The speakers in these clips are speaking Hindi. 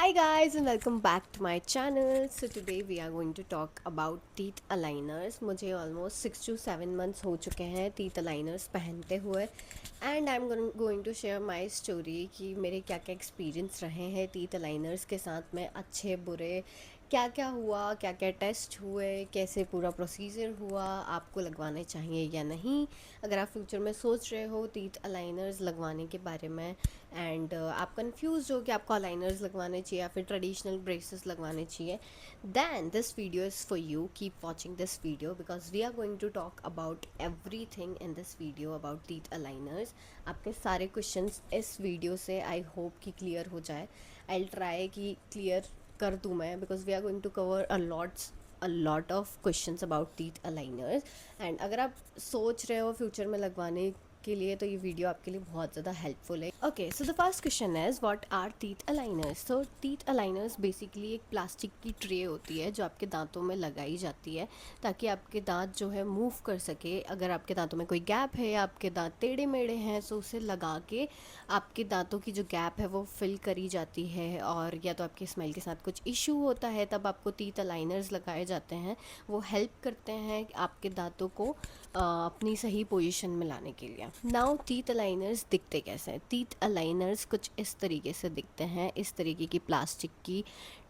Hi guys and welcome back to my channel. So today we are going to talk about teeth aligners. मुझे almost 6 to 7 months हो चुके हैं teeth aligners पहनते हुए and I am going to share my story कि मेरे क्या क्या एक्सपीरियंस रहे हैं teeth aligners के साथ में, अच्छे बुरे, क्या क्या हुआ, क्या क्या टेस्ट हुए, कैसे पूरा प्रोसीजर हुआ, आपको लगवाने चाहिए या नहीं, अगर आप फ्यूचर में सोच रहे हो टीथ अलाइनर्स लगवाने के बारे में एंड आप कंफ्यूज हो कि आपको अलाइनर्स लगवाने चाहिए या फिर ट्रेडिशनल ब्रेसेस लगवाने चाहिए, then this video is for you. Keep watching this video because we are going to talk about every thing in this video about teeth aligners. आपके सारे क्वेश्चंस इस वीडियो से आई होप कि क्लियर हो जाए. आई ट्राई कि क्लियर कर दूँ मैं because we are going to cover a lot of questions about teeth aligners. And अगर आप सोच रहे हो फ्यूचर में लगवाने के लिए तो ये वीडियो आपके लिए बहुत ज़्यादा हेल्पफुल है. Okay, so the first question is what are teeth aligners. So teeth aligners basically एक प्लास्टिक की ट्रे होती है जो आपके दांतों में लगाई जाती है ताकि आपके दांत जो है मूव कर सके. अगर आपके दांतों में कोई गैप है या आपके दांत टेढ़े मेढ़े हैं तो उसे लगा के आपके दांतों की जो गैप है वो फिल करी जाती है. और या तो आपके स्मेल के साथ कुछ इशू होता है तब आपको टीथ अलाइनर्स लगाए जाते हैं. वो हेल्प करते हैं आपके दांतों को अपनी सही पोजीशन में लाने के लिए. नाउ टीथ अलाइनर्स दिखते कैसे हैं. टीथ अलाइनर्स कुछ इस तरीके से दिखते हैं. इस तरीके की प्लास्टिक की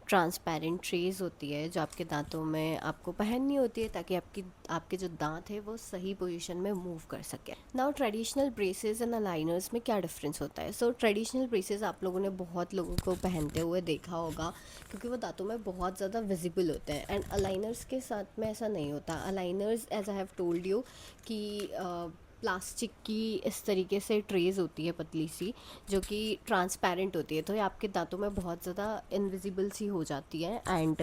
ट्रांसपेरेंट ट्रेज होती है जो आपके दांतों में आपको पहननी होती है ताकि आपके जो दांत है वो सही पोजीशन में मूव कर सके. Now traditional braces and aligners में क्या डिफरेंस होता है. सो ट्रेडिशनल ब्रेसेस आप लोगों ने बहुत लोगों को पहनते हुए देखा होगा क्योंकि वो दांतों में बहुत ज़्यादा विजिबल होते हैं. एंड अलाइनर्स के साथ में ऐसा नहीं होता. Aligners as I have told you कि प्लास्टिक की इस तरीके से ट्रेज होती है पतली सी जो कि ट्रांसपेरेंट होती है तो ये आपके दांतों में बहुत ज़्यादा इनविजिबल सी हो जाती है. एंड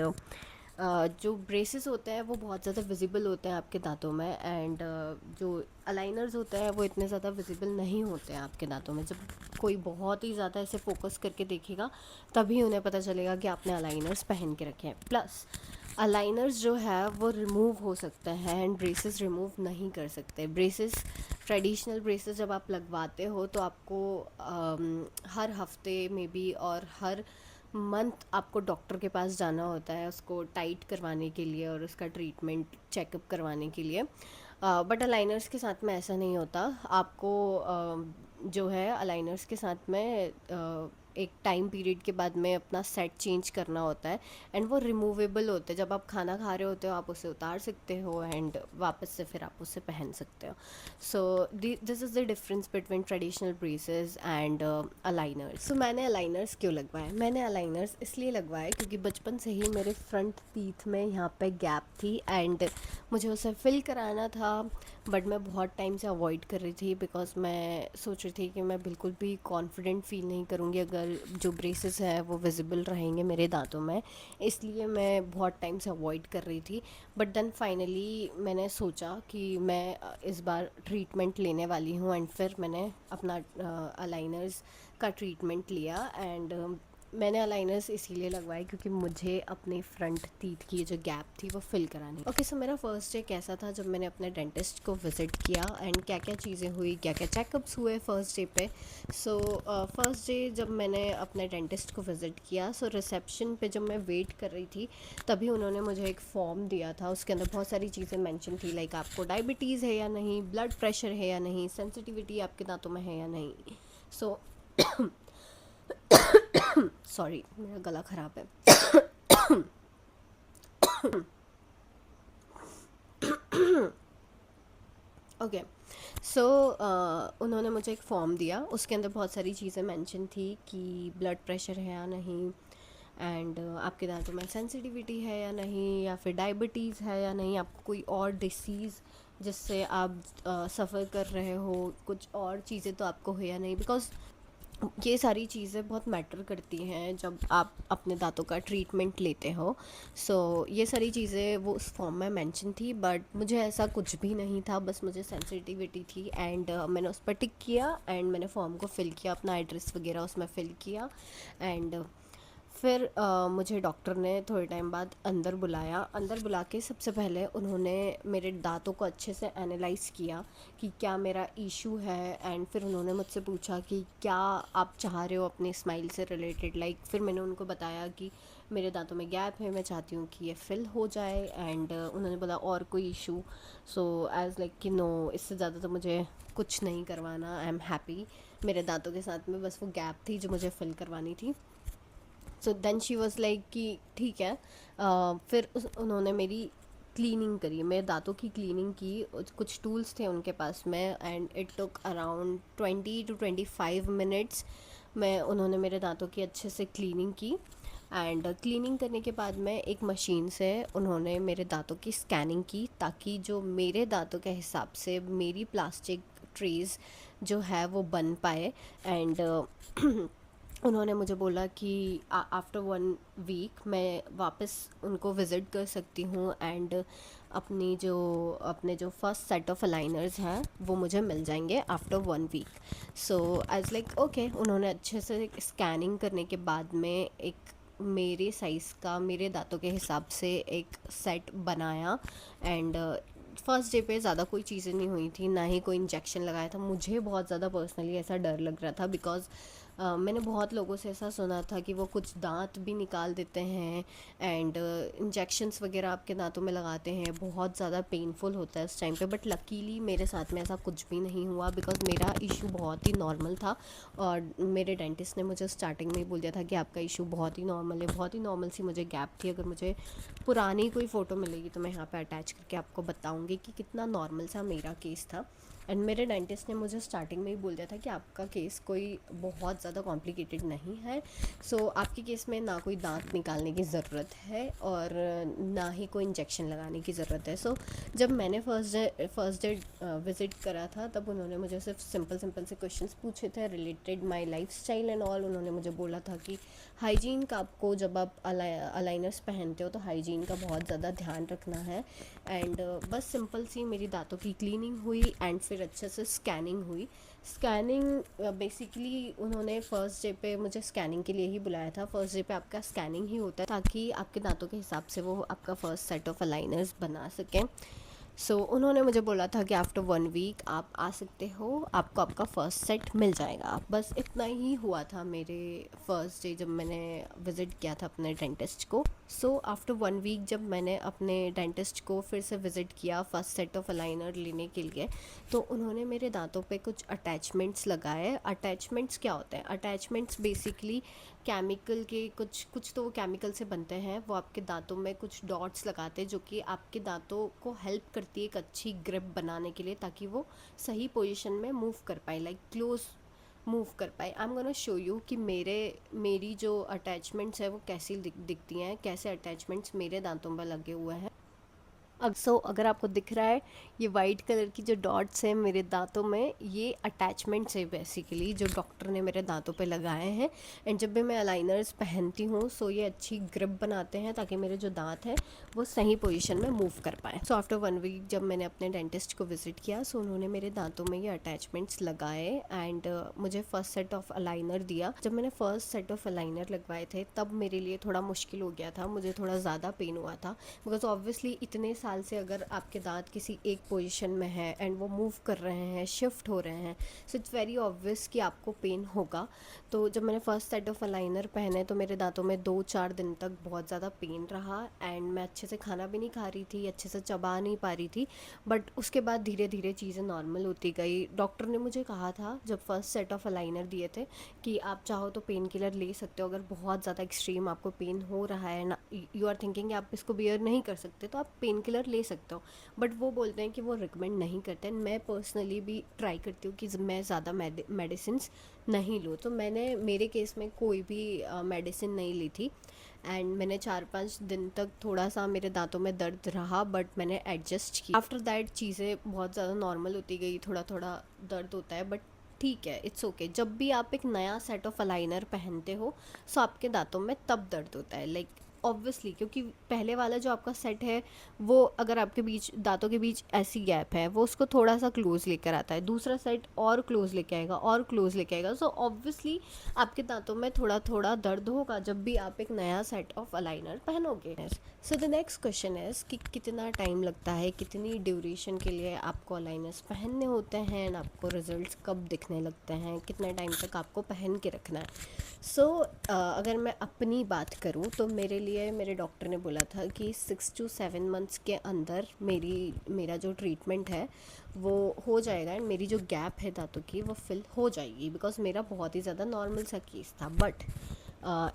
जो ब्रेसेस होते हैं वो बहुत ज़्यादा विजिबल होते हैं आपके दांतों में. एंड जो अलाइनर्स होते हैं वो इतने ज़्यादा विजिबल नहीं होते हैं आपके दांतों में. जब कोई बहुत ही ज़्यादा ऐसे फोकस करके देखेगा तभी उन्हें पता चलेगा कि आपने अलाइनर्स पहन के रखे हैं. प्लस अलाइनर्स जो है वो रिमूव हो सकते हैं एंड ब्रेसेस रिमूव नहीं कर सकते. ब्रेसेस, ट्रेडिशनल ब्रेसेस जब आप लगवाते हो तो आपको हर हफ्ते में भी और हर मंथ आपको डॉक्टर के पास जाना होता है उसको टाइट करवाने के लिए और उसका ट्रीटमेंट चेकअप करवाने के लिए. बट अलाइनर्स के साथ में ऐसा नहीं होता. आपको जो है अलाइनर्स के साथ में एक टाइम पीरियड के बाद में अपना सेट चेंज करना होता है एंड वो रिमूवेबल होते हैं. जब आप खाना खा रहे होते हो आप उसे उतार सकते हो एंड वापस से फिर आप उसे पहन सकते हो. So this is the difference between traditional braces and aligners. So मैंने अलाइनर्स क्यों लगवाए. मैंने अलाइनर्स इसलिए लगवाए क्योंकि बचपन से ही मेरे फ्रंट टीथ में यहाँ पे गैप थी एंड मुझे उसे फिल कराना था. बट मैं बहुत टाइम से अवॉइड कर रही थी बिकॉज मैं सोच रही थी कि मैं बिल्कुल भी कॉन्फिडेंट फील नहीं करूँगी अगर जो ब्रेसेस है वो विजिबल रहेंगे मेरे दांतों में. इसलिए मैं बहुत टाइम से अवॉइड कर रही थी. बट देन फाइनली मैंने सोचा कि मैं इस बार ट्रीटमेंट लेने वाली हूँ एंड फिर मैंने अपना अलाइनर्स का ट्रीटमेंट लिया. एंड मैंने अलाइनर्स इसीलिए लगवाए क्योंकि मुझे अपने फ्रंट टीथ की जो गैप थी वो फिल करानी. ओके, सो मेरा फर्स्ट डे कैसा था जब मैंने अपने डेंटिस्ट को विज़िट किया एंड क्या क्या चीज़ें हुई, क्या क्या चेकअप्स हुए फर्स्ट डे पे. सो फर्स्ट डे जब मैंने अपने डेंटिस्ट को विज़िट किया, सो रिसेप्शन पे जब मैं वेट कर रही थी तभी उन्होंने मुझे एक फॉर्म दिया था. उसके अंदर बहुत सारी चीज़ें मेंशन थी लाइक आपको डायबिटीज़ है या नहीं, ब्लड प्रेशर है या नहीं, सेंसिटिविटी आपके दांतों में है या नहीं. सो सॉरी, मेरा गला ख़राब है. ओके, सो उन्होंने मुझे एक फॉर्म दिया. उसके अंदर बहुत सारी चीज़ें मेंशन थी कि ब्लड प्रेशर है या नहीं एंड आपके दांतों में सेंसिटिविटी है या नहीं, या फिर डायबिटीज़ है या नहीं, आपको कोई और डिसीज़ जिससे आप सफ़र कर रहे हो, कुछ और चीज़ें तो आपको है या नहीं. बिकॉज ये सारी चीज़ें बहुत मैटर करती हैं जब आप अपने दांतों का ट्रीटमेंट लेते हो. सो ये सारी चीज़ें वो उस फॉर्म में मेंशन थी बट मुझे ऐसा कुछ भी नहीं था. बस मुझे सेंसिटिविटी थी एंड मैंने उस पर टिक किया एंड मैंने फॉर्म को फिल किया, अपना एड्रेस वगैरह उसमें फिल किया. एंड फिर मुझे डॉक्टर ने थोड़े टाइम बाद अंदर बुलाया। अंदर बुला के सबसे पहले उन्होंने मेरे दांतों को अच्छे से एनालाइज़ किया कि क्या मेरा इशू है। एंड फिर उन्होंने मुझसे पूछा कि क्या आप चाह रहे हो अपनी स्माइल से रिलेटेड, लाइक फिर मैंने उनको बताया कि मेरे दांतों में गैप है, मैं चाहती हूँ कि ये फिल हो जाए। एंड उन्होंने बोला और कोई इशू। सो एज़ लाइक कि नो, इससे ज़्यादा तो मुझे कुछ नहीं करवाना, आई एम हैप्पी मेरे दांतों के साथ में, बस वो गैप थी जो मुझे फिल करवानी थी। So then she was like कि ठीक है। फिर उन्होंने मेरी क्लीनिंग करी, मेरे दांतों की क्लीनिंग की। कुछ टूल्स थे उनके पास में, and it took around 20 to 25 minutes में उन्होंने मेरे दांतों की अच्छे से क्लीनिंग की। एंड क्लीनिंग करने के बाद में एक मशीन से उन्होंने मेरे दांतों की स्कैनिंग की, ताकि जो मेरे दांतों के हिसाब से मेरी प्लास्टिक ट्रीज़ जो है वो बन पाए। एंड उन्होंने मुझे बोला कि आफ्टर 1 वीक मैं वापस उनको विज़िट कर सकती हूँ, एंड अपने जो फर्स्ट सेट ऑफ अलाइनर्स हैं वो मुझे मिल जाएंगे after 1 week. So as like okay, उन्होंने अच्छे से स्कैनिंग करने के बाद में एक मेरे साइज़ का, मेरे दांतों के हिसाब से एक सेट बनाया। एंड फर्स्ट डे पे ज़्यादा कोई चीज़ें नहीं हुई थी, ना ही कोई इंजेक्शन लगाया था। मुझे बहुत ज़्यादा पर्सनली ऐसा डर लग रहा था, बिकॉज़ मैंने बहुत लोगों से ऐसा सुना था कि वो कुछ दांत भी निकाल देते हैं, एंड इंजेक्शंस वगैरह आपके दांतों में लगाते हैं, बहुत ज़्यादा पेनफुल होता है उस टाइम पे। बट लकीली मेरे साथ में ऐसा कुछ भी नहीं हुआ, बिकॉज़ मेरा इशू बहुत ही नॉर्मल था। और मेरे डेंटिस्ट ने मुझे स्टार्टिंग में ही बोल दिया था कि आपका इशू बहुत ही नॉर्मल है। बहुत ही नॉर्मल सी मुझे गैप थी। अगर मुझे पुरानी कोई फ़ोटो मिलेगी तो मैं यहाँ पे अटैच करके आपको बताऊँगी कि कितना नॉर्मल सा मेरा केस था। एंड मेरे डेंटिस्ट ने मुझे स्टार्टिंग में ही बोल दिया था कि आपका केस कोई बहुत ज़्यादा कॉम्प्लिकेटेड नहीं है। सो आपके केस में ना कोई दांत निकालने की ज़रूरत है और ना ही कोई इंजेक्शन लगाने की ज़रूरत है। सो जब मैंने फर्स्ट डे विज़िट करा था, तब उन्होंने मुझे सिर्फ सिंपल सिंपल से क्वेश्चंस पूछे थे related my lifestyle and all. उन्होंने मुझे बोला था कि हाइजीन का, आपको जब आप अलाइनर्स पहनते हो तो हाइजीन का बहुत ज़्यादा ध्यान रखना है। एंड बस सिंपल सी मेरी दांतों की क्लीनिंग हुई, एंड फिर अच्छे से स्कैनिंग हुई। स्कैनिंग बेसिकली उन्होंने फ़र्स्ट डे पे मुझे स्कैनिंग के लिए ही बुलाया था। फ़र्स्ट डे पे आपका स्कैनिंग ही होता है, ताकि आपके दांतों के हिसाब से वो आपका फ़र्स्ट सेट ऑफ अलाइनर्स बना सकें। सो उन्होंने मुझे बोला था कि आफ्टर 1 वीक आप आ सकते हो, आपको आपका फ़र्स्ट सेट मिल जाएगा। बस इतना ही हुआ था मेरे फर्स्ट डे जब मैंने विज़िट किया था अपने डेंटिस्ट को। सो आफ्टर 1 वीक जब मैंने अपने डेंटिस्ट को फिर से विज़िट किया फर्स्ट सेट ऑफ अलाइनर लेने के लिए, तो उन्होंने मेरे दांतों पे कुछ अटैचमेंट्स लगाए। अटैचमेंट्स क्या होते हैं? अटैचमेंट्स बेसिकली केमिकल के, कुछ तो वो केमिकल से बनते हैं। वो आपके दांतों में कुछ डॉट्स लगाते हैं, जो कि आपके दांतों को हेल्प करती है एक अच्छी ग्रिप बनाने के लिए, ताकि वो सही पोजीशन में मूव कर पाए, लाइक क्लोज मूव कर पाए। आई एम गोना शो यू कि मेरी जो अटैचमेंट्स है वो कैसी दिखती हैं, कैसे अटैचमेंट्स मेरे दांतों पर लगे हुए हैं। अब अगर आपको दिख रहा है, ये वाइट कलर की जो डॉट्स हैं मेरे दांतों में, ये अटैचमेंट्स है बेसिकली, जो डॉक्टर ने मेरे दांतों पे लगाए हैं। एंड जब भी मैं अलाइनर्स पहनती हूँ, सो ये अच्छी ग्रिप बनाते हैं, ताकि मेरे जो दांत हैं वो सही पोजीशन में मूव कर पाए। सो आफ्टर 1 वीक जब मैंने अपने डेंटिस्ट को विज़िट किया, सो उन्होंने मेरे दांतों में ये अटैचमेंट्स लगाए, एंड मुझे फ़र्स्ट सेट ऑफ अलाइनर दिया। जब मैंने फ़र्स्ट सेट ऑफ अलाइनर लगवाए थे, तब मेरे लिए थोड़ा मुश्किल हो गया था, मुझे थोड़ा ज़्यादा पेन हुआ था, बिकॉज ऑब्वियसली इतने साल से अगर आपके दांत किसी एक पोजीशन में है एंड वो मूव कर रहे हैं, शिफ्ट हो रहे हैं, सो इट्स वेरी ऑब्वियस कि आपको पेन होगा। तो जब मैंने फर्स्ट सेट ऑफ अलाइनर पहने, तो मेरे दांतों में 2-4 दिन तक बहुत ज़्यादा पेन रहा, एंड मैं अच्छे से खाना भी नहीं खा रही थी, अच्छे से चबा नहीं पा रही थी। बट उसके बाद धीरे धीरे चीज़ें नॉर्मल होती गई। डॉक्टर ने मुझे कहा था जब फर्स्ट सेट ऑफ अलाइनर दिए थे कि आप चाहो तो पेन किलर ले सकते हो, अगर बहुत ज़्यादा एक्सट्रीम आपको पेन हो रहा है ना, यू आर थिंकिंग आप इसको बियर नहीं कर सकते, तो आप पेन किलर ले सकते हो। बट वो बोलते हैं कि वो रिकमेंड नहीं करते हैं। मैं पर्सनली भी ट्राई करती हूँ कि मैं ज़्यादा मेडिसिन नहीं लूँ, तो मैंने मेरे केस में कोई भी मेडिसिन नहीं ली थी। एंड मैंने 4-5 दिन तक थोड़ा सा मेरे दांतों में दर्द रहा, बट मैंने एडजस्ट किया। आफ्टर दैट चीज़ें बहुत ज़्यादा नॉर्मल होती गई, थोड़ा थोड़ा दर्द होता है बट ठीक है, इट्स ओके। जब भी आप एक नया सेट ऑफ अलाइनर पहनते हो, सो आपके दांतों में तब दर्द होता है, लाइक ऑब्वियसली, क्योंकि पहले वाला जो आपका सेट है वो अगर आपके बीच दांतों के बीच ऐसी गैप है वो उसको थोड़ा सा क्लोज लेकर आता है, दूसरा सेट और क्लोज लेके आएगा और क्लोज लेके आएगा, सो ऑब्वियसली आपके दांतों में थोड़ा थोड़ा दर्द होगा जब भी आप एक नया सेट ऑफ अलाइनर पहनोगे। सो द नेक्स्ट क्वेश्चन है कि कितना टाइम लगता है, कितनी ड्यूरेशन के लिए आपको अलाइनर्स पहनने होते हैं एंड आपको रिजल्ट्स कब दिखने लगते हैं, कितने टाइम तक आपको पहन के रखना है। सो अगर मैं अपनी बात करूँ तो मेरे लिए मेरे डॉक्टर ने बोला था कि 6 to 7 मंथ्स के अंदर मेरा जो ट्रीटमेंट है वो हो जाएगा एंड मेरी जो गैप है दांतों की वो फिल हो जाएगी, बिकॉज मेरा बहुत ही ज़्यादा नॉर्मल सा केस था। बट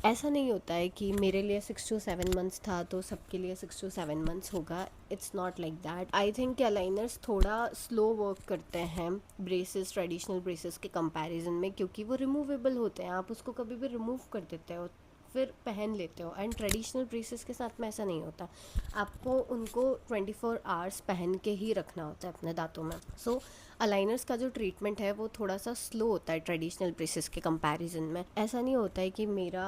ऐसा नहीं होता है कि मेरे लिए 6 to 7 मंथ्स था तो सबके लिए 6 to 7 मंथ्स होगा। It's not like that. I think कि अलाइनर्स थोड़ा स्लो वर्क करते हैं ब्रेसेस, ट्रेडिशनल ब्रेसेस के कंपैरिजन में, क्योंकि वो रिमूवेबल होते हैं, आप उसको कभी भी रिमूव कर देते हो फिर पहन लेते हो। एंड ट्रेडिशनल ब्रेसेस के साथ में ऐसा नहीं होता, आपको उनको 24 आवर्स पहन के ही रखना होता है अपने दांतों में। सो अलाइनर्स का जो ट्रीटमेंट है वो थोड़ा सा स्लो होता है ट्रेडिशनल ब्रेसेस के कंपैरिजन में। ऐसा नहीं होता है कि मेरा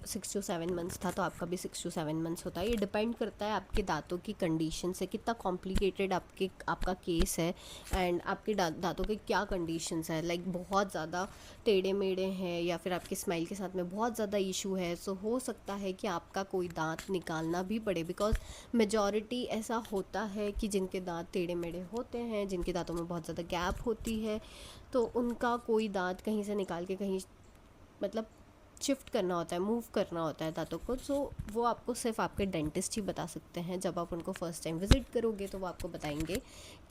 6 to 7 मंथ्स था तो आपका भी 6 to 7 मंथ्स होता है। ये डिपेंड करता है आपके दांतों की कंडीशन से, कितना कॉम्प्लिकेटेड आपका केस है एंड आपके दांतों के क्या कंडीशंस है। लाइक बहुत ज़्यादा टेढ़े मेढ़े हैं या फिर आपके स्माइल के साथ में बहुत ज़्यादा इशू है, सो हो सकता है कि आपका कोई दांत निकालना भी पड़े, बिकॉज मेजॉरिटी ऐसा होता है कि जिनके दांत टेढ़े मेढ़े होते हैं, जिनके दांतों में बहुत ज़्यादा गैप होती है, तो उनका कोई दांत कहीं से निकाल के कहीं मतलब शिफ्ट करना होता है, मूव करना होता है दांतों को। सो वो आपको सिर्फ आपके डेंटिस्ट ही बता सकते हैं। जब आप उनको फर्स्ट टाइम विज़िट करोगे तो वो आपको बताएंगे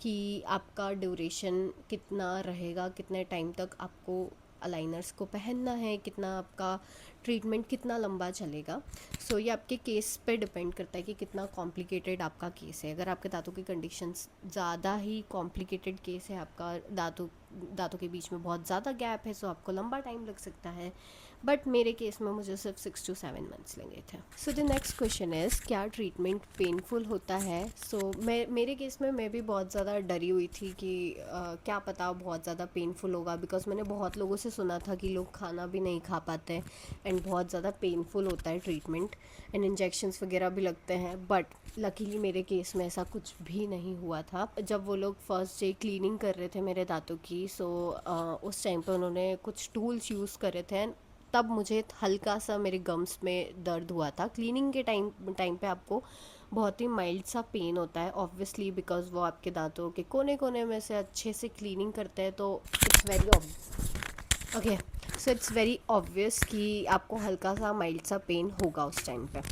कि आपका ड्यूरेशन कितना रहेगा, कितने टाइम तक आपको अलाइनर्स को पहनना है, कितना आपका ट्रीटमेंट कितना लंबा चलेगा। सो ये आपके केस पे डिपेंड करता है कि कितना कॉम्प्लिकेटेड आपका केस है। अगर आपके दांतों की कंडीशंस ज़्यादा ही कॉम्प्लिकेटेड केस है, आपका दांतों के बीच में बहुत ज़्यादा गैप है, सो आपको लंबा टाइम लग सकता है। बट मेरे केस में मुझे सिर्फ 6 to 7 मंथ्स लगे थे। सो द नेक्स्ट क्वेश्चन इज़, क्या ट्रीटमेंट पेनफुल होता है? सो मेरे केस में मैं भी बहुत ज़्यादा डरी हुई थी कि क्या पता बहुत ज़्यादा पेनफुल होगा, बिकॉज मैंने बहुत लोगों से सुना था कि लोग खाना भी नहीं खा पाते एंड बहुत ज़्यादा पेनफुल होता है ट्रीटमेंट एंड इंजेक्शंस वगैरह भी लगते हैं। बट लकीली मेरे केस में ऐसा कुछ भी नहीं हुआ था। जब वो लोग फर्स्ट डे क्लीनिंग कर रहे थे मेरे दांतों की, सो उस टाइम पे उन्होंने कुछ टूल्स यूज़ करे थे, तब मुझे हल्का सा मेरे गम्स में दर्द हुआ था। क्लीनिंग के टाइम पे आपको बहुत ही माइल्ड सा पेन होता है, ऑब्वियसली बिकॉज वो आपके दांतों के कोने कोने में से अच्छे से क्लीनिंग करते हैं, तो it's very okay, so it's very obvious कि आपको हल्का सा माइल्ड सा पेन होगा उस टाइम पे।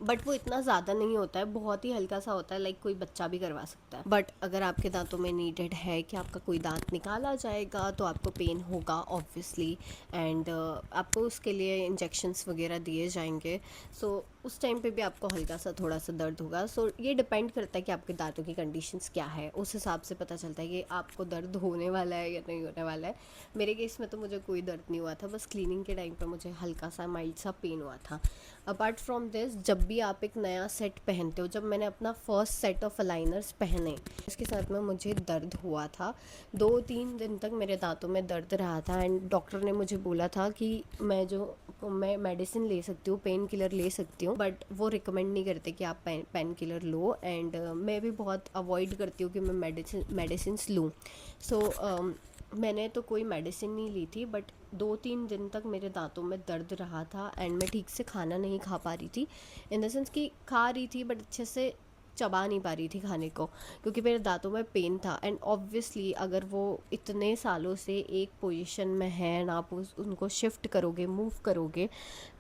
बट वो इतना ज़्यादा नहीं होता है, बहुत ही हल्का सा होता है, लाइक कोई बच्चा भी करवा सकता है। बट अगर आपके दांतों में नीडेड है कि आपका कोई दांत निकाला जाएगा तो आपको पेन होगा ऑब्वियसली, एंड आपको उसके लिए इंजेक्शंस वगैरह दिए जाएंगे। सो उस टाइम पे भी आपको हल्का सा थोड़ा सा दर्द होगा। सो ये डिपेंड करता है कि आपके दांतों की कंडीशंस क्या है, उस हिसाब से पता चलता है कि आपको दर्द होने वाला है या नहीं होने वाला है। मेरे केस में तो मुझे कोई दर्द नहीं हुआ था, बस क्लीनिंग के टाइम पे मुझे हल्का सा माइल्ड सा पेन हुआ था। अपार्ट फ्रॉम दिस, जब भी आप एक नया सेट पहनते हो, जब मैंने अपना फर्स्ट सेट ऑफ अलाइनर्स पहने इसके साथ में मुझे दर्द हुआ था। 2-3 दिन तक मेरे दांतों में दर्द रहा था एंड डॉक्टर ने मुझे बोला था कि मैं मेडिसिन ले सकती हूँ, पेन किलर ले सकती हूँ, बट वो रिकमेंड नहीं करते कि आप पेन किलर लो। एंड मैं भी बहुत अवॉइड करती हूँ कि मैं मेडिसिन लूँ। सो मैंने तो कोई मेडिसिन नहीं ली थी, बट 2-3 दिन तक मेरे दांतों में दर्द रहा था एंड मैं ठीक से खाना नहीं खा पा रही थी, इन द सेंस कि खा रही थी बट अच्छे से चबा नहीं पा रही थी खाने को, क्योंकि मेरे दांतों में पेन था। एंड ऑब्वियसली अगर वो इतने सालों से एक पोजीशन में है एंड आप उनको शिफ्ट करोगे, मूव करोगे,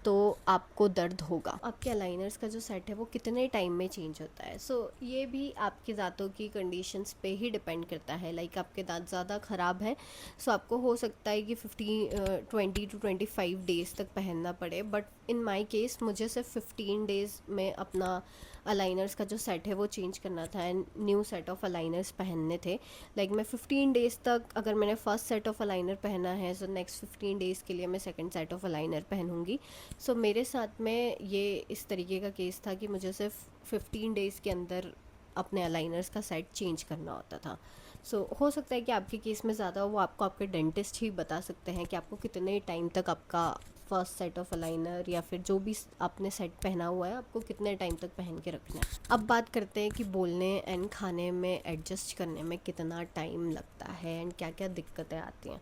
तो आपको दर्द होगा। आपके अलाइनर्स का जो सेट है वो कितने टाइम में चेंज होता है, सो ये भी आपके दांतों की कंडीशंस पे ही डिपेंड करता है। लाइक आपके दांत ज़्यादा ख़राब है, सो आपको हो सकता है कि 20 to 25 डेज़ तक पहनना पड़े, बट इन माई केस मुझे सिर्फ 15 डेज़ में अपना अलाइनर्स का जो सेट है वो चेंज करना था and new set of aligners पहनने थे। लाइक मैं 15 डेज़ तक, अगर मैंने फर्स्ट सेट ऑफ अलाइनर पहना है, सो नेक्स्ट 15 डेज़ के लिए मैं सेकंड सेट ऑफ अलाइनर पहनूंगी। सो मेरे साथ में ये इस तरीके का केस था कि मुझे सिर्फ 15 डेज़ के अंदर अपने अलाइनर्स का सेट चेंज करना होता था। सो हो सकता है कि आपके केस में ज़्यादा हो, वो आपको आपके डेंटिस्ट ही बता सकते हैं कि आपको कितने टाइम तक आपका फर्स्ट सेट ऑफ अलाइनर या फिर जो भी आपने सेट पहना हुआ है आपको कितने टाइम तक पहन के रखना है। अब बात करते हैं कि बोलने एंड खाने में एडजस्ट करने में कितना टाइम लगता है एंड क्या क्या दिक्कतें आती हैं।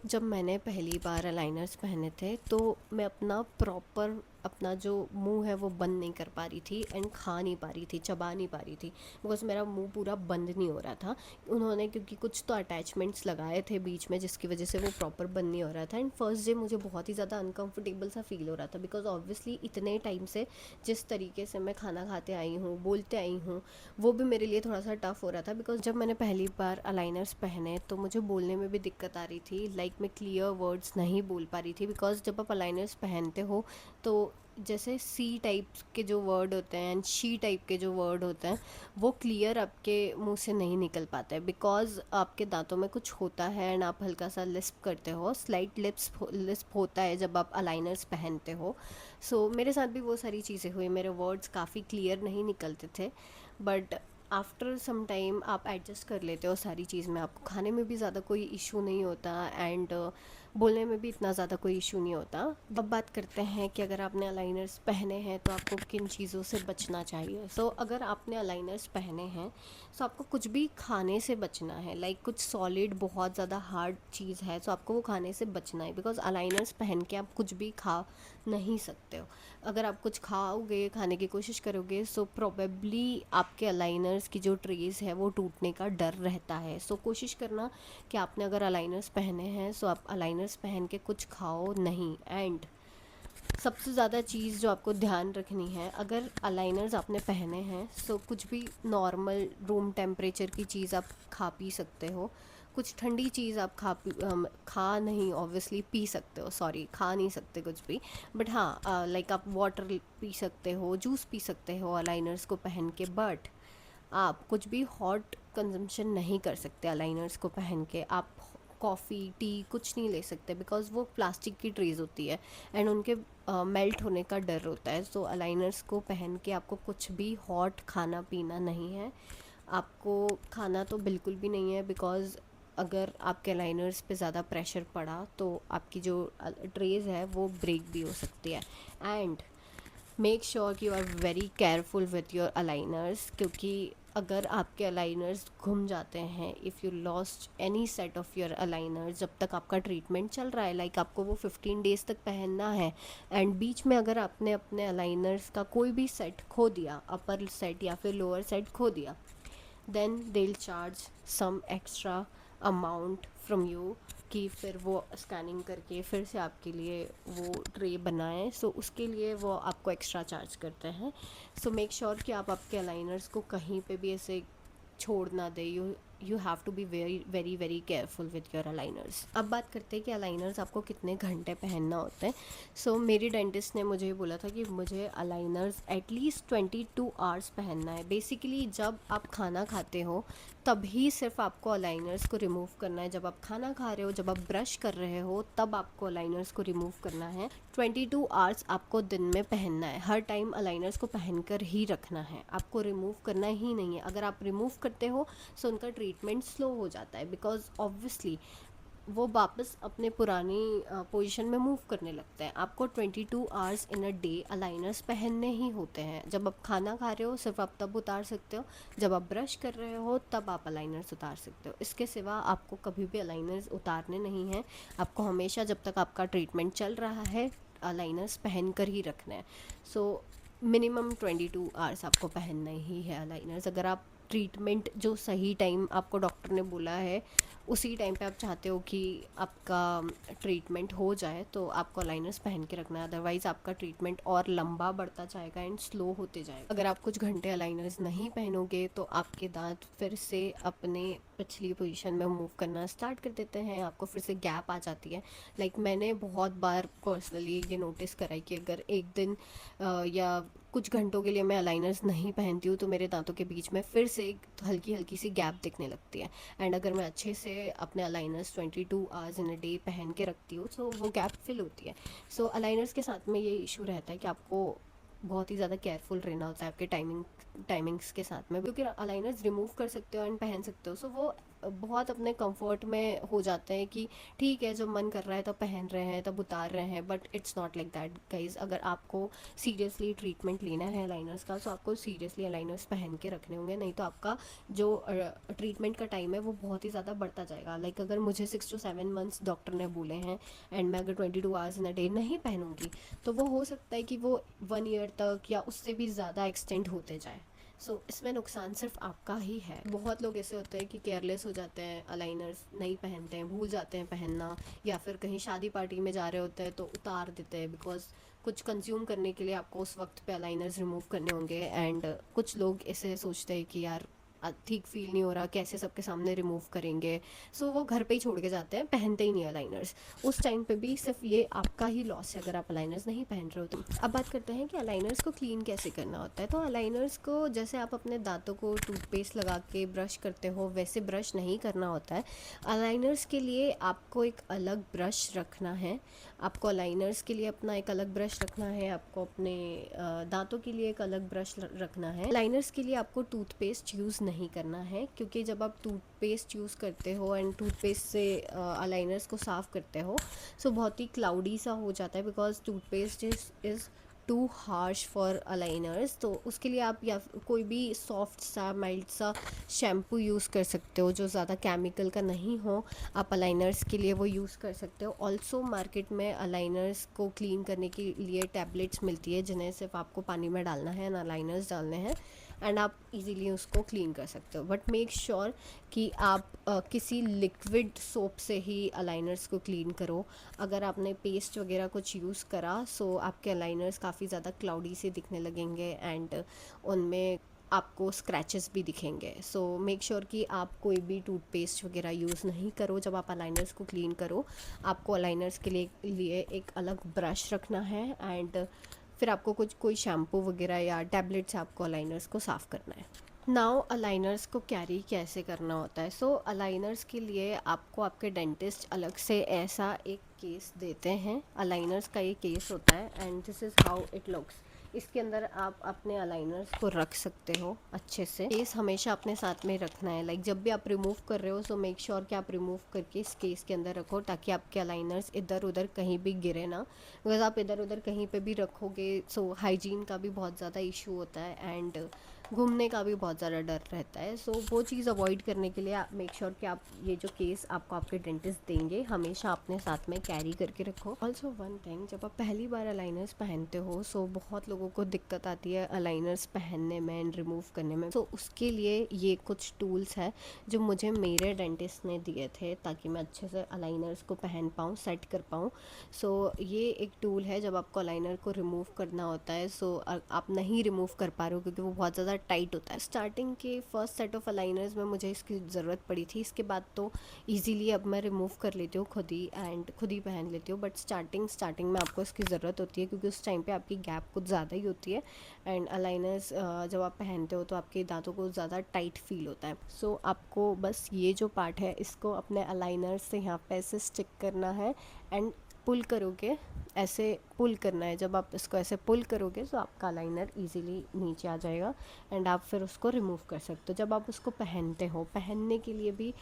जब मैंने पहली बार अलाइनर्स पहने थे तो मैं अपना जो मुंह है वो बंद नहीं कर पा रही थी एंड खा नहीं पा रही थी, चबा नहीं पा रही थी, बिकॉज मेरा मुंह पूरा बंद नहीं हो रहा था। उन्होंने क्योंकि कुछ तो अटैचमेंट्स लगाए थे बीच में जिसकी वजह से वो प्रॉपर बंद नहीं हो रहा था। एंड फर्स्ट डे मुझे बहुत ही ज़्यादा अनकंफर्टेबल सा फील हो रहा था, बिकॉज ऑब्वियसली इतने टाइम से जिस तरीके से मैं खाना खाते आई हूँ, बोलते आई हूँ, वो भी मेरे लिए थोड़ा सा टफ़ हो रहा था। बिकॉज जब मैंने पहली बार अलाइनर्स पहने तो मुझे बोलने में भी दिक्कत आ रही थी, लाइक मैं क्लियर वर्ड्स नहीं बोल पा रही थी। बिकॉज जब आप अलाइनर्स पहनते हो तो जैसे सी टाइप के जो वर्ड होते हैं एंड शी टाइप के जो वर्ड होते हैं वो क्लियर आपके मुंह से नहीं निकल पाता है, बिकॉज आपके दांतों में कुछ होता है एंड आप हल्का सा लिस्प करते हो, स्लाइट लिस्प होता है जब आप अलाइनर्स पहनते हो। मेरे साथ भी वो सारी चीज़ें हुई, मेरे वर्ड्स काफ़ी क्लियर नहीं निकलते थे। बट आफ्टर सम टाइम आप एडजस्ट कर लेते हो सारी चीज़ में, आपको खाने में भी ज़्यादा कोई इशू नहीं होता एंड बोलने में भी इतना ज़्यादा कोई इशू नहीं होता। अब बात करते हैं कि अगर आपने अलाइनर्स पहने हैं तो आपको किन चीज़ों से बचना चाहिए। अगर आपने अलाइनर्स पहने हैं तो आपको कुछ भी खाने से बचना है, लाइक कुछ सॉलिड बहुत ज़्यादा हार्ड चीज़ है तो आपको वो खाने से बचना है, बिकॉज अलाइनर्स पहन के आप कुछ भी खा नहीं सकते हो। अगर आप कुछ खाओगे, खाने की कोशिश करोगे, प्रोबेबली आपके अलाइनर्स की जो ट्रेस है वो टूटने का डर रहता है। कोशिश करना कि आपने अगर अलाइनर्स पहने हैं आप अलाइनर्स पहन के कुछ खाओ नहीं। एंड सबसे ज़्यादा चीज़ जो आपको ध्यान रखनी है, अगर अलाइनर्स आपने पहने हैं कुछ भी नॉर्मल रूम टेम्परेचर की चीज़ आप खा पी सकते हो। कुछ ठंडी चीज़ आप खा नहीं, ऑब्वियसली पी सकते हो, सॉरी खा नहीं सकते कुछ भी, बट हाँ लाइक आप वाटर पी सकते हो, जूस पी सकते हो अलाइनर्स को पहन के। बट आप कुछ भी हॉट कंजम्पशन नहीं कर सकते अलाइनर्स को पहन के। आप कॉफ़ी टी कुछ नहीं ले सकते, बिकॉज़ वो प्लास्टिक की ट्रेज होती है एंड उनके मेल्ट होने का डर होता है। अलाइनर्स को पहन के आपको कुछ भी हॉट खाना पीना नहीं है, आपको खाना तो बिल्कुल भी नहीं है, बिकॉज़ अगर आपके अलाइनर्स पे ज़्यादा प्रेशर पड़ा तो आपकी जो ट्रेज है वो ब्रेक भी हो सकती है। एंड मेक श्योर कि you are very careful with your aligners, क्योंकि अगर आपके अलाइनर्स घूम जाते हैं, if you lost any set of your aligners जब तक आपका ट्रीटमेंट चल रहा है, लाइक आपको वो 15 डेज़ तक पहनना है, एंड बीच में अगर आपने अपने अलाइनर्स का कोई भी सेट खो दिया, अपर सेट या फिर लोअर सेट खो दिया, then they will charge some extra amount from you, कि फिर वो स्कैनिंग करके फिर से आपके लिए वो ट्रे बनाएं। उसके लिए वो आपको एक्स्ट्रा चार्ज करते हैं। मेक श्योर कि आप आपके अलाइनर्स को कहीं पे भी ऐसे छोड़ ना दे। You have to be very very very careful with your aligners. अब बात करते हैं कि अलाइनर्स आपको कितने घंटे पहनना होते हैं। मेरी डेंटिस्ट ने मुझे बोला था कि मुझे अलाइनर्स एटलीस्ट 22 आवर्स पहनना है। बेसिकली जब आप खाना खाते हो तभी सिर्फ आपको अलाइनर्स को रिमूव करना है। जब आप खाना खा रहे हो, जब आप ब्रश कर रहे हो, तब आपको अलाइनर्स को रिमूव करना है। 22 आवर्स आपको दिन में पहनना है, हर टाइम अलाइनर्स को पहनकर ही रखना है, आपको रिमूव करना ही नहीं है। अगर आप रिमूव करते हो उनका ट्रीटमेंट स्लो हो जाता है, बिकॉज ऑब्वियसली वो वापस अपने पुरानी पोजीशन में मूव करने लगता है। आपको 22 hours in a day aligners पहनने ही होते हैं। जब आप खाना खा रहे हो सिर्फ आप तब उतार सकते हो, जब आप ब्रश कर रहे हो तब आप अलाइनर्स उतार सकते हो। इसके सिवा आपको कभी भी अलाइनर्स उतारने नहीं हैं। आपको हमेशा जब तक आपका ट्रीटमेंट चल रहा है अलाइनर्स पहन कर ही रखना है। मिनिमम 22 आवर्स आपको पहनना ही है अलाइनर्स। अगर आप ट्रीटमेंट जो सही टाइम आपको डॉक्टर ने बोला है उसी टाइम पे आप चाहते हो कि आपका ट्रीटमेंट हो जाए तो आपको अलाइनर्स पहन के रखना है, अदरवाइज़ आपका ट्रीटमेंट और लंबा बढ़ता जाएगा एंड स्लो होते जाएगा। अगर आप कुछ घंटे अलाइनर्स नहीं पहनोगे तो आपके दांत फिर से अपने पिछली पोजीशन में मूव करना स्टार्ट कर देते हैं, आपको फिर से गैप आ जाती है। लाइक मैंने बहुत बार पर्सनली ये नोटिस करा है कि अगर एक दिन या कुछ घंटों के लिए मैं अलाइनर्स नहीं पहनती हूँ तो मेरे दांतों के बीच में फिर से एक हल्की हल्की सी गैप दिखने लगती है। एंड अगर मैं अच्छे से अपने aligners 22 hours in a day पहन के रखती हूँ तो वो गैप फिल होती है। अलाइनर्स के साथ में ये इशू रहता है कि आपको बहुत ही ज़्यादा केयरफुल रहना होता है आपके टाइमिंग्स के साथ में, क्योंकि अलाइनर्स रिमूव कर सकते हो एंड पहन सकते हो। वो बहुत अपने कंफर्ट में हो जाते हैं कि ठीक है, जब मन कर रहा है तब पहन रहे हैं, तब उतार रहे हैं, but it's not like that guys. अगर आपको सीरियसली ट्रीटमेंट लेना है अलाइनर्स का, तो आपको सीरियसली अलाइनर्स पहन के रखने होंगे, नहीं तो आपका जो ट्रीटमेंट का टाइम है वो बहुत ही ज़्यादा बढ़ता जाएगा। लाइक अगर मुझे 6 to 7 months डॉक्टर ने बोले हैं एंड मैं अगर 22 hours इन अ डे नहीं पहनूंगी, तो वो हो सकता है कि वो 1 year तक या उससे भी ज़्यादा एक्सटेंड होते जाए। इसमें नुकसान सिर्फ आपका ही है। बहुत लोग ऐसे होते हैं कि केयरलेस हो जाते हैं, अलाइनर्स नहीं पहनते हैं, भूल जाते हैं पहनना, या फिर कहीं शादी पार्टी में जा रहे होते हैं तो उतार देते हैं, बिकॉज कुछ कंज्यूम करने के लिए आपको उस वक्त पे अलाइनर्स रिमूव करने होंगे। एंड कुछ लोग ऐसे सोचते हैं कि यार ठीक फील नहीं हो रहा, कैसे सबके सामने रिमूव करेंगे, वो घर पे ही छोड़ के जाते हैं, पहनते ही नहीं अलाइनर्स। उस टाइम पे भी सिर्फ ये आपका ही लॉस है अगर आप अलाइनर्स नहीं पहन रहे हो तो। अब बात करते हैं कि अलाइनर्स को क्लीन कैसे करना होता है। तो अलाइनर्स को जैसे आप अपने दांतों को टूथपेस्ट लगा के ब्रश करते हो, वैसे ब्रश नहीं करना होता है। अलाइनर्स के लिए आपको एक अलग ब्रश रखना है, आपको अलाइनर्स के लिए अपना एक अलग ब्रश रखना है, आपको अपने दांतों के लिए एक अलग ब्रश रखना है। अलाइनर्स के लिए आपको टूथपेस्ट यूज़ नहीं करना है, क्योंकि जब आप टूथपेस्ट यूज़ करते हो एंड टूथपेस्ट से अलाइनर्स को साफ़ करते हो, बहुत ही क्लाउडी सा हो जाता है, because toothpaste is too harsh for aligners. तो उसके लिए आप या कोई भी सॉफ्ट सा माइल्ड सा शैम्पू यूज़ कर सकते हो जो ज़्यादा केमिकल का नहीं हो। आप अलाइनर्स के लिए वो यूज़ कर सकते हो। ऑल्सो मार्केट में अलाइनर्स को क्लीन करने के लिए टैबलेट्स मिलती है, जिन्हें सिर्फ आपको पानी में डालना है एंड अलाइनर्स डालने हैं, एंड आप इजीली उसको क्लीन कर सकते हो। बट मेक श्योर कि आप किसी लिक्विड सोप से ही अलाइनर्स को क्लीन करो। अगर आपने पेस्ट वगैरह कुछ यूज़ करा, आपके अलाइनर्स काफ़ी ज़्यादा क्लाउडी से दिखने लगेंगे एंड उनमें आपको स्क्रैचेस भी दिखेंगे। मेक श्योर कि आप कोई भी टूथपेस्ट वगैरह यूज़ नहीं करो जब आप अलाइनर्स को क्लीन करो। आपको अलाइनर्स के लिए एक अलग ब्रश रखना है, एंड फिर आपको कोई शैम्पू वगैरह या टैबलेट से आपको अलाइनर्स को साफ़ करना है। नाउ अलाइनर्स को कैरी कैसे करना होता है। अलाइनर्स के लिए आपको आपके डेंटिस्ट अलग से ऐसा एक केस देते हैं। अलाइनर्स का ये केस होता है and this is how it looks. इसके अंदर आप अपने अलाइनर्स को रख सकते हो अच्छे से। केस हमेशा अपने साथ में रखना है, लाइक जब भी आप रिमूव कर रहे हो मेक श्योर कि आप रिमूव करके इस केस के अंदर रखो, ताकि आपके अलाइनर्स इधर उधर कहीं भी गिरे ना। बिकॉज आप इधर उधर कहीं पे भी रखोगे हाइजीन का भी बहुत ज़्यादा इशू होता है एंड घूमने का भी बहुत ज़्यादा डर रहता है। वो चीज़ अवॉइड करने के लिए आप मेक श्योर कि आप ये जो केस आपको आपके डेंटिस्ट देंगे हमेशा अपने साथ में कैरी करके रखो। ऑल्सो वन थिंग, जब आप पहली बार अलाइनर्स पहनते हो बहुत लोगों को दिक्कत आती है अलाइनर्स पहनने में एंड रिमूव करने में। उसके लिए ये कुछ टूल्स है जो मुझे मेरे डेंटिस्ट ने दिए थे, ताकि मैं अच्छे से अलाइनर्स को पहन पाऊँ, सेट कर पाऊँ। ये एक टूल है जब आपको अलाइनर को रिमूव करना होता है। आप नहीं रिमूव कर पा रहे हो क्योंकि वो बहुत ज़्यादा टाइट होता है। स्टार्टिंग के फर्स्ट सेट ऑफ अलाइनर्स में मुझे इसकी ज़रूरत पड़ी थी, इसके बाद तो इजीली अब मैं रिमूव कर लेती हूँ खुद ही एंड खुद ही पहन लेती हूँ। बट स्टार्टिंग में आपको इसकी ज़रूरत होती है, क्योंकि उस टाइम पे आपकी गैप कुछ ज़्यादा ही होती है एंड अलाइनर्स जब आप पहनते हो तो आपके दांतों को ज़्यादा टाइट फील होता है। आपको बस ये जो पार्ट है इसको अपने अलाइनर से यहाँ पे ऐसे स्टिक करना है एंड पुल करोगे, ऐसे पुल करना है। जब आप इसको ऐसे पुल करोगे तो आपका लाइनर इजीली नीचे आ जाएगा एंड आप फिर उसको रिमूव कर सकते हो। जब आप उसको पहनते हो, पहनने के लिए भी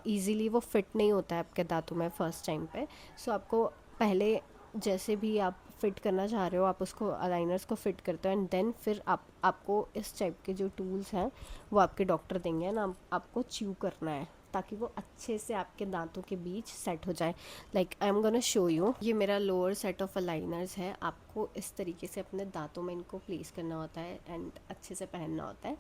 इजीली वो फिट नहीं होता है आपके दांतों में फर्स्ट टाइम पे। आपको पहले जैसे भी आप फिट करना चाह रहे हो आप उसको अलाइनर्स को फिट करते हो एंड देन फिर आपको इस टाइप के जो टूल्स हैं वो आपके डॉक्टर देंगे ना, आपको च्यू करना है ताकि वो अच्छे से आपके दांतों के बीच सेट हो जाए। Like I am gonna show you. ये मेरा लोअर सेट ऑफ अलाइनर्स है। आपको इस तरीके से अपने दांतों में इनको प्लेस करना होता है एंड अच्छे से पहनना होता है।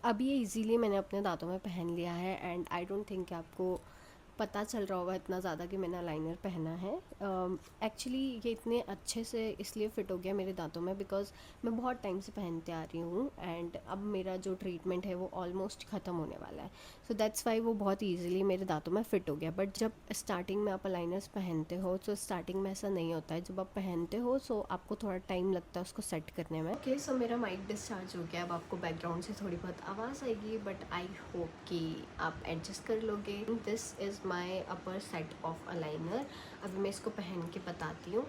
अब ये इजीली मैंने अपने दांतों में पहन लिया है एंड आई डोंट थिंक आपको पता चल रहा होगा इतना ज़्यादा कि मैंने अलाइनर पहना है। एक्चुअली ये इतने अच्छे से इसलिए फ़िट हो गया मेरे दांतों में बिकॉज़ मैं बहुत टाइम से पहनते आ रही हूँ एंड अब मेरा जो ट्रीटमेंट है वो ऑलमोस्ट ख़त्म होने वाला है। दैट्स वाई वो बहुत ईजिली मेरे दांतों में फ़िट हो गया। बट जब स्टार्टिंग में आप अलाइनर्स पहनते हो स्टार्टिंग में ऐसा नहीं होता है। जब आप पहनते हो आपको थोड़ा टाइम लगता है उसको सेट करने में। ओके, मेरा माइक डिस्चार्ज हो गया। अब आपको बैकग्राउंड से थोड़ी बहुत आवाज़ आएगी बट आई होप कि आप एडजस्ट कर लोगे। This is my upper set of aligner. अभी मैं इसको पहन के बताती हूँ।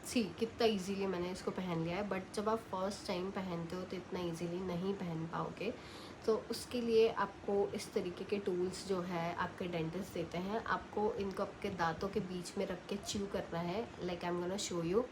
सी कितना इजीली मैंने इसको पहन लिया है, बट जब आप फर्स्ट टाइम पहनते हो तो इतना इजीली नहीं पहन पाओगे। तो उसके लिए आपको इस तरीके के टूल्स जो है आपके डेंटिस्ट देते हैं, आपको इनको आपके दांतों के बीच में रख के च्यू करना है। Like I am gonna show you.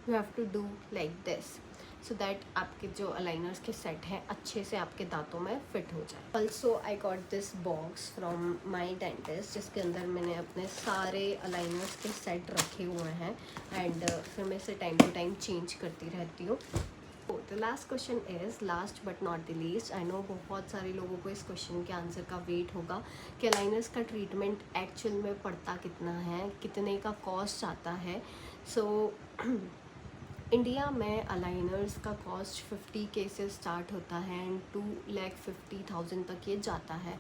You have to do like this so that आपके जो अलाइनर्स के सेट हैं अच्छे से आपके दांतों में फिट हो जाए। Also I got this box from my dentist, जिसके अंदर मैंने अपने सारे अलाइनर्स के सेट रखे हुए हैं एंड फिर मैं इसे टाइम टू टाइम चेंज करती रहती हूँ। The last question is, last but not the least, I know बहुत सारे लोगों को इस क्वेश्चन के आंसर का वेट होगा कि अलाइनर्स का ट्रीटमेंट एक्चुअल में पड़ता कितना है, कितने का कॉस्ट आता है। सो इंडिया में अलाइनर्स का कॉस्ट 50K से स्टार्ट होता है एंड 2,50,000 तक ये जाता है।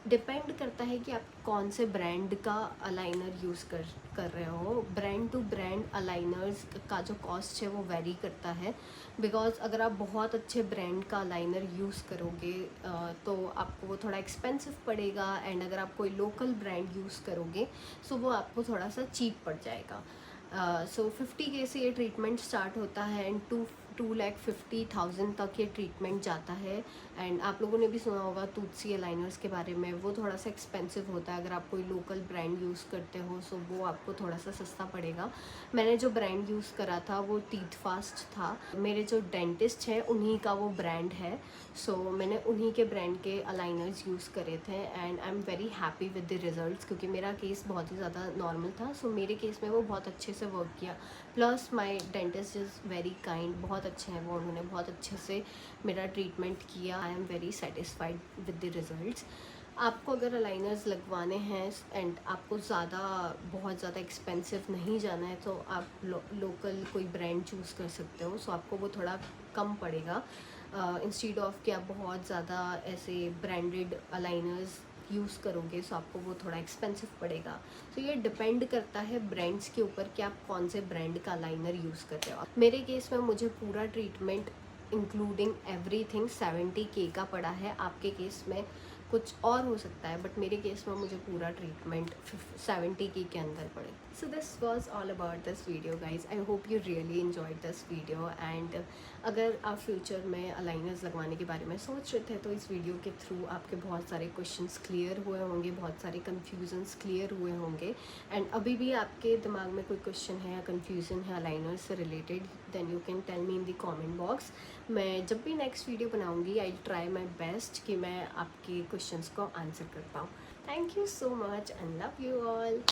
डिपेंड करता है कि आप कौन से ब्रांड का अलाइनर यूज़ कर रहे हो। ब्रांड टू ब्रांड अलाइनर्स का जो कॉस्ट है वो वेरी करता है, बिकॉज़ अगर आप बहुत अच्छे ब्रांड का अलाइनर यूज़ करोगे तो आपको वो थोड़ा एक्सपेंसिव पड़ेगा, एंड अगर आप कोई लोकल ब्रांड यूज़ करोगे सो वो आपको थोड़ा सा चीप पड़ जाएगा। सो 50K से ये ट्रीटमेंट स्टार्ट होता है एंड 2,50,000 तक ये ट्रीटमेंट जाता है। एंड आप लोगों ने भी सुना होगा टूथसी अलाइनर्स के बारे में, वो थोड़ा सा एक्सपेंसिव होता है। अगर आप कोई लोकल ब्रांड यूज़ करते हो सो वो आपको थोड़ा सा सस्ता पड़ेगा। मैंने जो ब्रांड यूज़ करा था वो टीथ फास्ट था। मेरे जो डेंटिस्ट है उन्हीं का वो ब्रांड है, सो मैंने उन्हीं के ब्रांड के अलाइनर्स यूज़ करे थे and I am very happy with the results, क्योंकि मेरा केस बहुत ही ज़्यादा नॉर्मल था। सो मेरे केस में वो बहुत अच्छे से वर्क किया। Plus my dentist is very kind, बहुत अच्छे हैं वो, उन्होंने बहुत अच्छे से मेरा ट्रीटमेंट किया। I am very satisfied with the results. आपको अगर अलाइनर्स लगवाने हैं एंड आपको बहुत ज़्यादा एक्सपेंसिव नहीं जाना है तो आप लोकल कोई ब्रांड चूज़ कर सकते हो। सो आपको वो थोड़ा कम पड़ेगा इंस्टीड ऑफ कि आप बहुत ज़्यादा ऐसे ब्रांडेड अलाइनर्स यूज़ करोगे, सो आपको वो थोड़ा एक्सपेंसिव पड़ेगा। तो ये डिपेंड करता है ब्रांड्स के ऊपर कि आप कौन से ब्रांड का अलाइनर यूज़ कर रहे हो। मेरे केस में मुझे पूरा ट्रीटमेंट इंक्लूडिंग एवरीथिंग 70K का पड़ा है। आपके केस में कुछ और हो सकता है, बट मेरे केस में मुझे पूरा ट्रीटमेंट 70K के अंदर पड़े। So this was all about this video guys. I hope you really enjoyed this video. And अगर आप फ्यूचर में अलाइनर्स लगवाने के बारे में सोच रहे थे तो इस वीडियो के थ्रू आपके बहुत सारे क्वेश्चंस क्लियर हुए होंगे, बहुत सारे कन्फ्यूजन्स क्लियर हुए होंगे। एंड अभी भी आपके दिमाग में कोई क्वेश्चन है या कन्फ्यूज़न है अलाइनर्स से related, then you can tell me in the comment box. मैं जब भी नेक्स्ट वीडियो बनाऊंगी आई ट्राई माई बेस्ट कि मैं आपके क्वेश्चंस को आंसर कर पाऊँ। Thank you so much and love you all.